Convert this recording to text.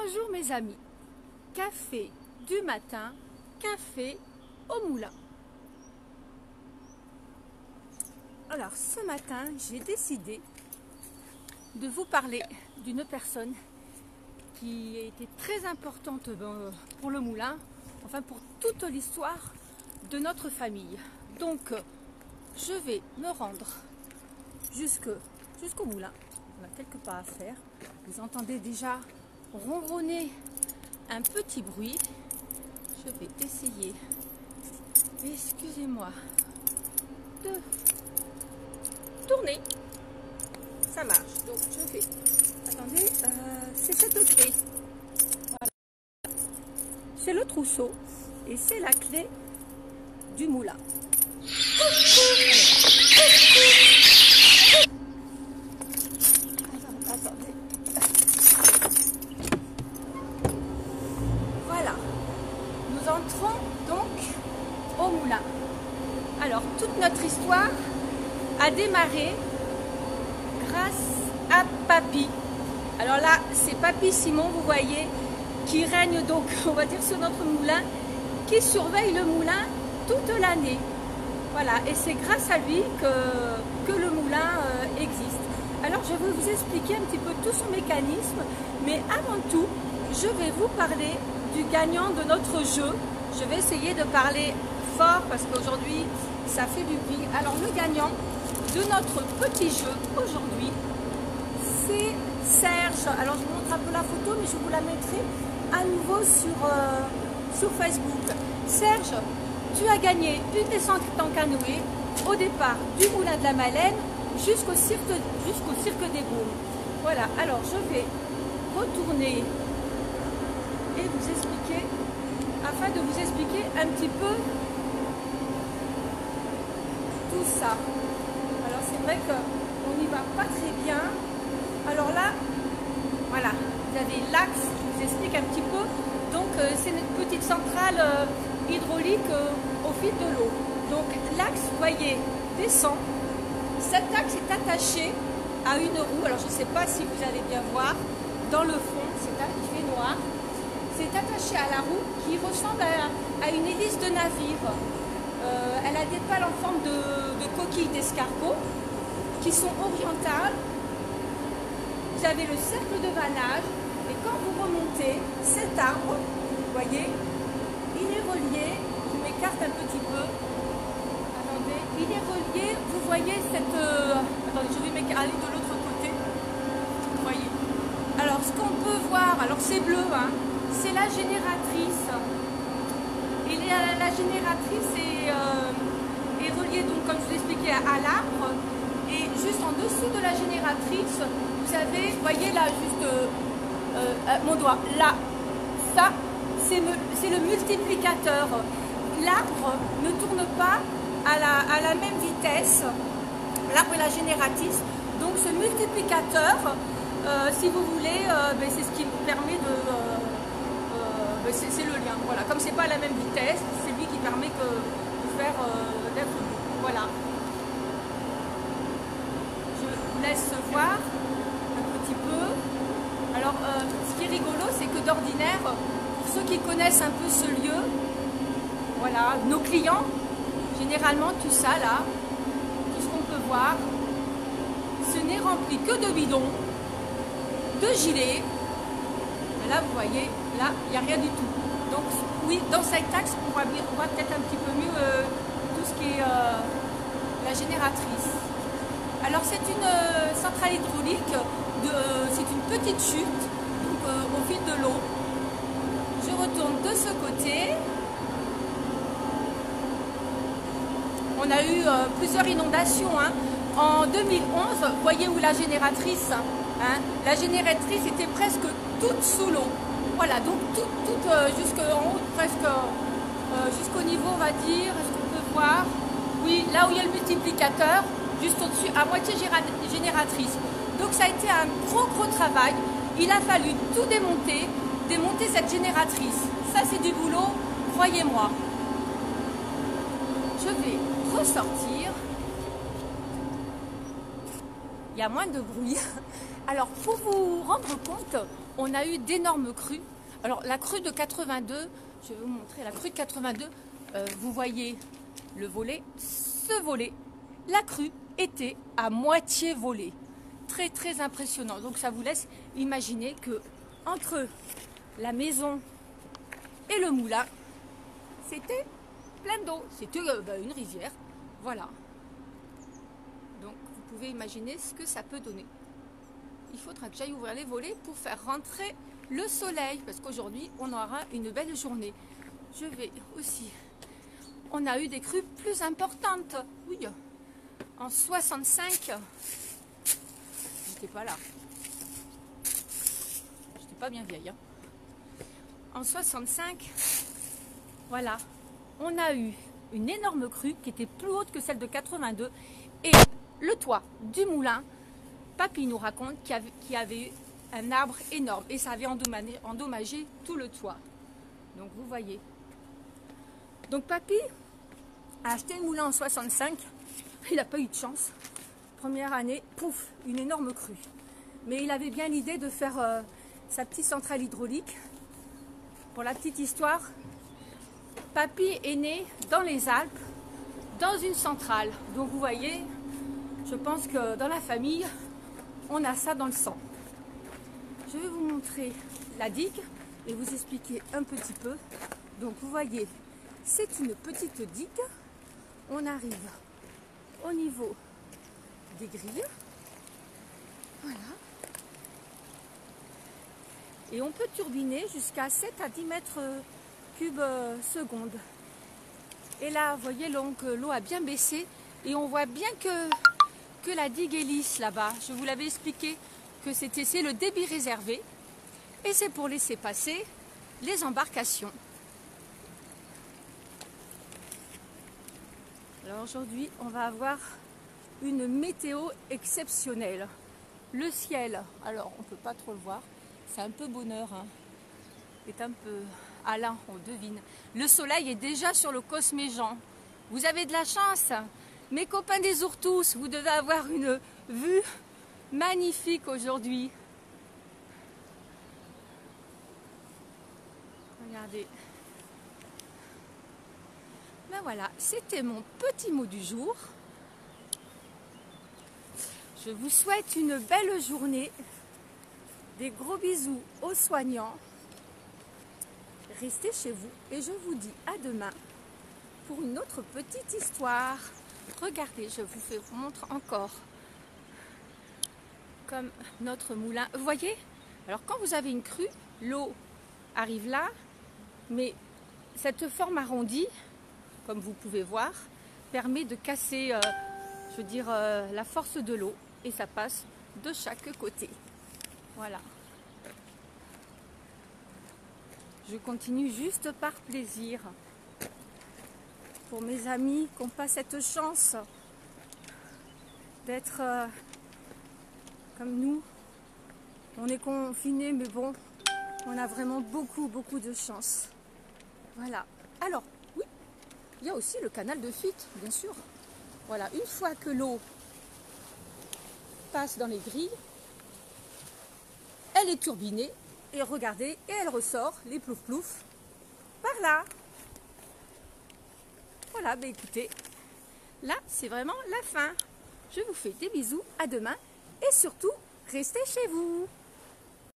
Bonjour mes amis, café du matin, café au moulin. Alors ce matin, j'ai décidé de vous parler d'une personne qui a été très importante pour le moulin, enfin pour toute l'histoire de notre famille. Donc je vais me rendre jusqu'au moulin. On a quelques pas à faire. Vous entendez déjà ronronner un petit bruit. Je vais essayer, excusez-moi, de tourner. Ça marche, donc je vais. Attendez, c'est cette clé. Voilà. C'est le trousseau et c'est la clé du moulin. Attendez. Voilà. Nous entrons donc au moulin. Alors, toute notre histoire a démarré grâce à Papy. Alors là, c'est Papy Simon, vous voyez, qui règne donc, on va dire, sur notre moulin, qui surveille le moulin toute l'année. Voilà, et c'est grâce à lui que le moulin existe. Alors, je vais vous expliquer un petit peu tout son mécanisme, mais avant tout, je vais vous parler du gagnant de notre jeu. Je vais essayer de parler fort parce qu'aujourd'hui, ça fait du bruit. Alors, le gagnant de notre petit jeu aujourd'hui, c'est Serge. Alors, je vous montre un peu la photo, mais je vous la mettrai à nouveau sur Facebook. Serge, tu as gagné une descente en canoë au départ du moulin de la Malène jusqu'au cirque des Baumes. Voilà, alors je vais retourner et vous expliquer, afin de vous expliquer un petit peu tout ça. Alors c'est vrai qu'on n'y va pas très bien. Alors là, voilà, vous avez l'axe, je vous explique un petit peu. Donc c'est une petite centrale hydraulique au fil de l'eau. Donc l'axe, vous voyez, descend. Cet axe est attaché à une roue. Alors je ne sais pas si vous allez bien voir dans le fond, il fait noir. C'est attaché à la roue qui ressemble à une hélice de navire. Elle a des pales en forme de coquilles d'escargot qui sont orientales. Vous avez le cercle de vannage et quand vous remontez, cet arbre, vous voyez, il est relié, je m'écarte un petit peu, attendez, il est relié, vous voyez cette... attendez, je vais aller de l'autre côté, vous voyez. Alors ce qu'on peut voir, alors c'est bleu, hein, c'est la génératrice. Et la génératrice est reliée, donc, comme je vous l'expliquais, à l'arbre. Et juste en dessous de la génératrice, vous avez, vous voyez là, juste mon doigt, là, ça, c'est le multiplicateur. L'arbre ne tourne pas à la même vitesse, l'arbre et la génératrice. Donc ce multiplicateur, si vous voulez, c'est ce qui nous permet de... c'est le lien, voilà. Comme c'est pas à la même vitesse, c'est lui qui permet de faire d'être... Voilà. Je vous laisse voir un petit peu. Alors, ce qui est rigolo, c'est que d'ordinaire, pour ceux qui connaissent un peu ce lieu, voilà, nos clients, généralement tout ça là, tout ce qu'on peut voir, ce n'est rempli que de bidons, de gilets. Et là, vous voyez, là, il n'y a rien du tout. Donc, oui, dans cet axe, on voit peut-être un petit peu mieux tout ce qui est la génératrice. Alors, c'est une centrale hydraulique, c'est une petite chute, donc au fil de l'eau. Je retourne de ce côté. On a eu plusieurs inondations. Hein. En 2011, vous voyez où la génératrice, hein, la génératrice était presque toute sous l'eau. Voilà, donc toute jusqu'en haut, presque jusqu'au niveau, on va dire, est-ce qu'on peut voir? Oui, là où il y a le multiplicateur, juste au-dessus, à moitié génératrice. Donc ça a été un gros travail. Il a fallu tout démonter cette génératrice. Ça, c'est du boulot, croyez-moi. Je vais ressortir. il y a moins de bruit. Alors pour vous rendre compte, on a eu d'énormes crues. Alors la crue de 82, je vais vous montrer la crue de 82, vous voyez le volet, ce volet, la crue était à moitié volée. Très très impressionnant. Donc ça vous laisse imaginer que entre la maison et le moulin, c'était plein d'eau. C'était une rivière. Voilà. Donc vous pouvez imaginer ce que ça peut donner. Il faudra que j'aille ouvrir les volets pour faire rentrer le soleil. Parce qu'aujourd'hui, on aura une belle journée. Je vais aussi... On a eu des crues plus importantes. Oui. En 65... J'étais pas là. J'étais pas bien vieille. Hein. En 65, voilà, on a eu une énorme crue qui était plus haute que celle de 82 et le toit du moulin, papy nous raconte qu'il y avait eu un arbre énorme et ça avait endommagé tout le toit. Donc vous voyez. Donc papy a acheté le moulin en 65, il n'a pas eu de chance. Première année, pouf, une énorme crue. Mais il avait bien l'idée de faire sa petite centrale hydraulique. Pour la petite histoire, papy est né dans les Alpes, dans une centrale. Donc vous voyez, je pense que dans la famille, on a ça dans le sang. Je vais vous montrer la digue et vous expliquer un petit peu. Donc vous voyez, c'est une petite digue. On arrive au niveau des grilles. Voilà. Et on peut turbiner jusqu'à 7 à 10 mètres cubes secondes. Et là, vous voyez, l'eau a bien baissé et on voit bien que la digue est lisse là-bas. Je vous l'avais expliqué que c'est le débit réservé et c'est pour laisser passer les embarcations. Alors aujourd'hui, on va avoir une météo exceptionnelle. Le ciel, alors on ne peut pas trop le voir, c'est un peu bonheur, hein. C'est un peu Alain, on devine. Le soleil est déjà sur le Cosméjean. Vous avez de la chance, mes copains des Ourtous, vous devez avoir une vue magnifique aujourd'hui. Regardez. Ben voilà, c'était mon petit mot du jour. Je vous souhaite une belle journée, des gros bisous aux soignants. Restez chez vous et je vous dis à demain pour une autre petite histoire. Regardez, je vous montre encore comme notre moulin. Vous voyez? Alors quand vous avez une crue, l'eau arrive là, mais cette forme arrondie, comme vous pouvez voir, permet de casser, la force de l'eau. Et ça passe de chaque côté. Voilà. Je continue juste par plaisir. Pour mes amis qui n'ont pas cette chance d'être comme nous. On est confinés, mais bon, on a vraiment beaucoup de chance. Voilà. Alors, oui, il y a aussi le canal de fuite, bien sûr. Voilà, une fois que l'eau passe dans les grilles, elle est turbinée et regardez, et elle ressort les plouf plouf par là. Voilà, ben écoutez, là c'est vraiment la fin. Je vous fais des bisous, à demain et surtout restez chez vous.